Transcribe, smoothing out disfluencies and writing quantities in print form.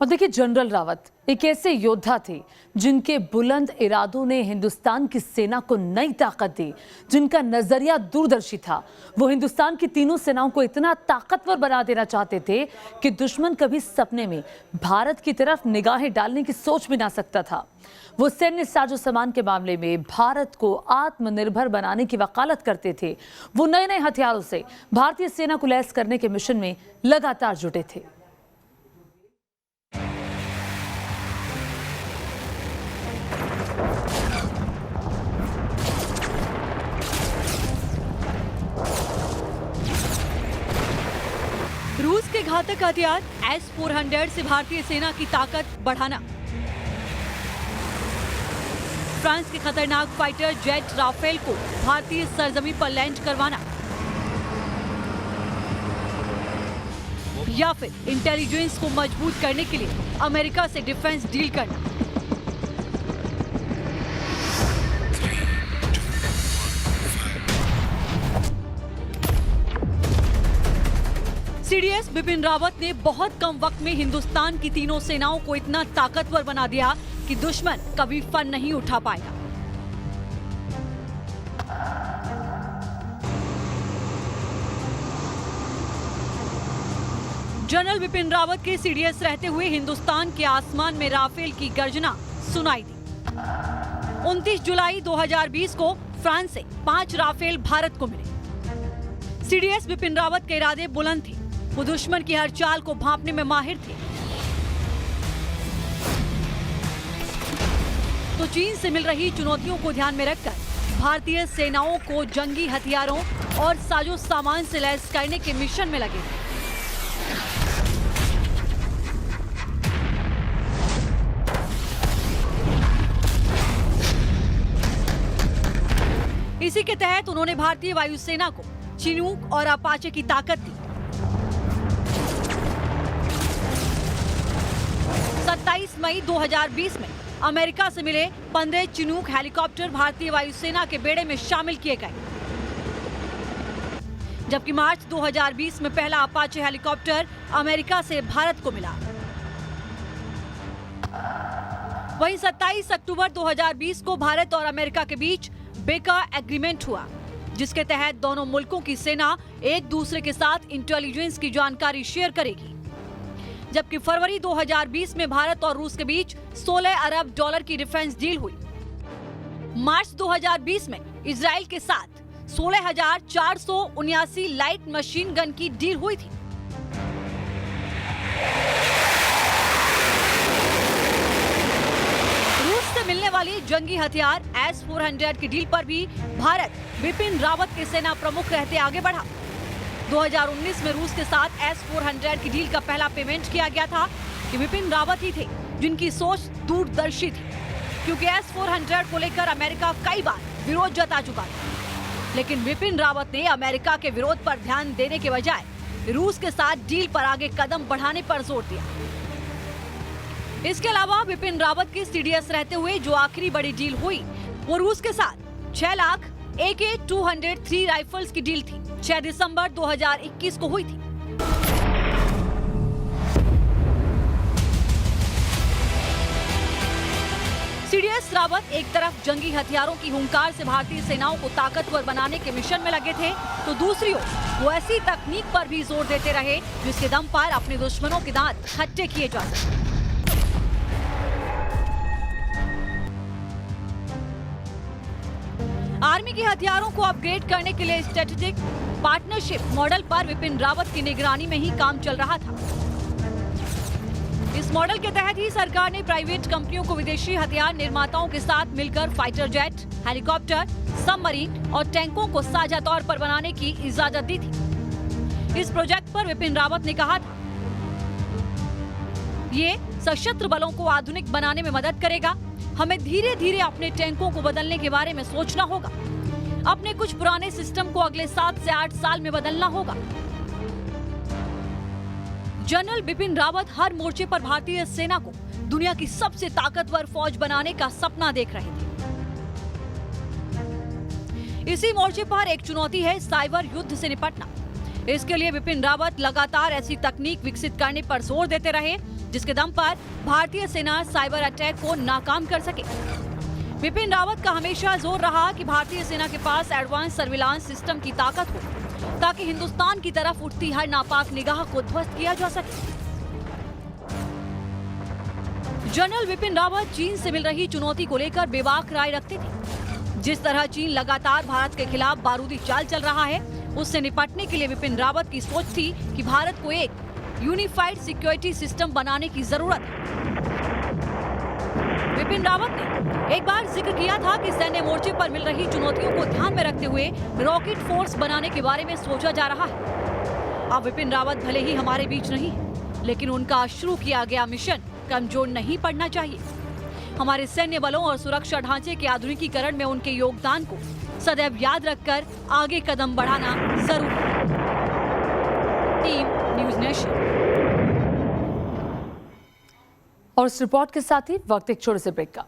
और देखिए, जनरल रावत एक ऐसे योद्धा थे जिनके बुलंद इरादों ने हिंदुस्तान की सेना को नई ताकत दी, जिनका नजरिया दूरदर्शी था। वो हिंदुस्तान की तीनों सेनाओं को इतना ताकतवर बना देना चाहते थे कि दुश्मन कभी सपने में भारत की तरफ निगाहें डालने की सोच भी ना सकता था। वो सैन्य साजो सामान के मामले में भारत को आत्मनिर्भर बनाने की वकालत करते थे। वो नए नए हथियारों से भारतीय सेना को लैस करने के मिशन में लगातार जुटे थे। रूस के घातक हथियार S-400 से भारतीय सेना की ताकत बढ़ाना, फ्रांस के खतरनाक फाइटर जेट राफेल को भारतीय सरजमीन पर लैंड करवाना, या फिर इंटेलिजेंस को मजबूत करने के लिए अमेरिका से डिफेंस डील करना। सीडीएस बिपिन रावत ने बहुत कम वक्त में हिंदुस्तान की तीनों सेनाओं को इतना ताकतवर बना दिया कि दुश्मन कभी फन नहीं उठा पाएगा। जनरल बिपिन रावत के सीडीएस रहते हुए हिंदुस्तान के आसमान में राफेल की गर्जना सुनाई दी। 29 जुलाई 2020 को फ्रांस से 5 राफेल भारत को मिले। सीडीएस बिपिन रावत के इरादे बुलंद थे। वो दुश्मन की हर चाल को भांपने में माहिर थे। तो चीन से मिल रही चुनौतियों को ध्यान में रखकर भारतीय सेनाओं को जंगी हथियारों और साजो सामान से लैस करने के मिशन में लगे। इसी के तहत उन्होंने भारतीय वायुसेना को चिनूक और अपाचे की ताकत दी। 27 मई 2020 में अमेरिका से मिले 15 चिनूक हेलीकॉप्टर भारतीय वायुसेना के बेड़े में शामिल किए गए, जबकि मार्च 2020 में पहला अपाचे हेलीकॉप्टर अमेरिका से भारत को मिला। वहीं 27 अक्टूबर 2020 को भारत और अमेरिका के बीच बेकर एग्रीमेंट हुआ, जिसके तहत दोनों मुल्कों की सेना एक दूसरे के साथ इंटेलिजेंस की जानकारी शेयर करेगी। जबकि फरवरी 2020 में भारत और रूस के बीच 16 अरब डॉलर की डिफेंस डील हुई। मार्च 2020 में इजराइल के साथ 16,479 लाइट मशीन गन की डील हुई थी। रूस से मिलने वाली जंगी हथियार S-400 की डील पर भी भारत बिपिन रावत के सेना प्रमुख रहते आगे बढ़ा। 2019 में रूस के साथ S-400 की डील का पहला पेमेंट किया गया था कि बिपिन रावत ही थे जिनकी सोच दूरदर्शी थी, क्योंकि S-400 को लेकर अमेरिका कई बार विरोध जता चुका था। लेकिन बिपिन रावत ने अमेरिका के विरोध पर ध्यान देने के बजाय रूस के साथ डील पर आगे कदम बढ़ाने पर जोर दिया। इसके अलावा बिपिन रावत के सीडीएस रहते हुए जो आखिरी बड़ी डील हुई वो रूस के साथ 6 लाख AK-203 राइफल्स की डील थी। 6 दिसंबर 2021 को हुई थी। सीडीएस रावत एक तरफ जंगी हथियारों की हुंकार से भारतीय सेनाओं को ताकतवर बनाने के मिशन में लगे थे, तो दूसरी ओर वो ऐसी तकनीक पर भी जोर देते रहे जिसके दम पर अपने दुश्मनों के दांत खट्टे किए जा सके। आर्मी के हथियारों को अपग्रेड करने के लिए स्ट्रेटेजिक पार्टनरशिप मॉडल पर बिपिन रावत की निगरानी में ही काम चल रहा था। इस मॉडल के तहत ही सरकार ने प्राइवेट कंपनियों को विदेशी हथियार निर्माताओं के साथ मिलकर फाइटर जेट, हेलीकॉप्टर, सबमरीन और टैंकों को साझा तौर पर बनाने की इजाजत दी थी। इस प्रोजेक्ट पर बिपिन रावत ने कहा था, ये सशस्त्र बलों को आधुनिक बनाने में मदद करेगा। हमें धीरे धीरे अपने टैंकों को बदलने के बारे में सोचना होगा। अपने कुछ पुराने सिस्टम को अगले 7 से 8 साल में बदलना होगा। जनरल बिपिन रावत हर मोर्चे पर भारतीय सेना को दुनिया की सबसे ताकतवर फौज बनाने का सपना देख रहे थे। इसी मोर्चे पर एक चुनौती है साइबर युद्ध से निपटना। इसके लिए विपिन रावत लगातार ऐसी तकनीक विकसित करने पर जोर देते रहे जिसके दम पर भारतीय सेना साइबर अटैक को नाकाम कर सके। विपिन रावत का हमेशा जोर रहा कि भारतीय सेना के पास एडवांस सर्विलांस सिस्टम की ताकत हो ताकि हिंदुस्तान की तरफ उठती हर नापाक निगाह को ध्वस्त किया जा सके। जनरल विपिन रावत चीन से मिल रही चुनौती को लेकर बेबाक राय रखते थे। जिस तरह चीन लगातार भारत के खिलाफ बारूदी चाल चल रहा है, उससे निपटने के लिए विपिन रावत की सोच थी कि भारत को एक यूनिफाइड सिक्योरिटी सिस्टम बनाने की जरूरत है। विपिन रावत ने एक बार जिक्र किया था कि सैन्य मोर्चे पर मिल रही चुनौतियों को ध्यान में रखते हुए रॉकेट फोर्स बनाने के बारे में सोचा जा रहा है। अब विपिन रावत भले ही हमारे बीच नहीं, लेकिन उनका शुरू किया गया मिशन कमजोर नहीं पड़ना चाहिए। हमारे सैन्य बलों और सुरक्षा ढांचे के आधुनिकीकरण में उनके योगदान को सदैव याद रखकर आगे कदम बढ़ाना जरूरी है। Team news nation. और इस रिपोर्ट के साथ ही वक्त एक छोटे से ब्रेक का।